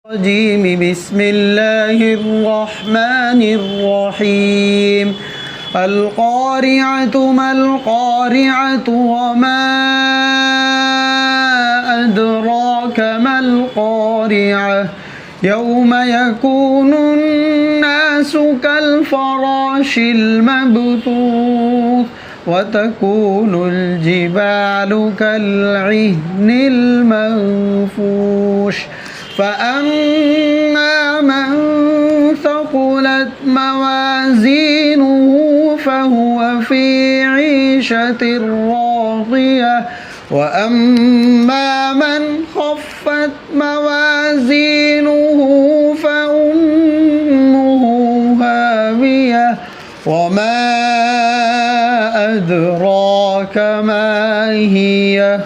الرجيم بسم الله الرحمن الرحيم القارعة ما القارعة وما أدراك ما القارعة يوم يكون الناس كالفراش المبثوث وتكون الجبال كالعهن المنفوش فأما من ثقلت موازينه فهو في عيشة راضية وأما من خفت موازينه فأمه هاوية وما أدراك ما هي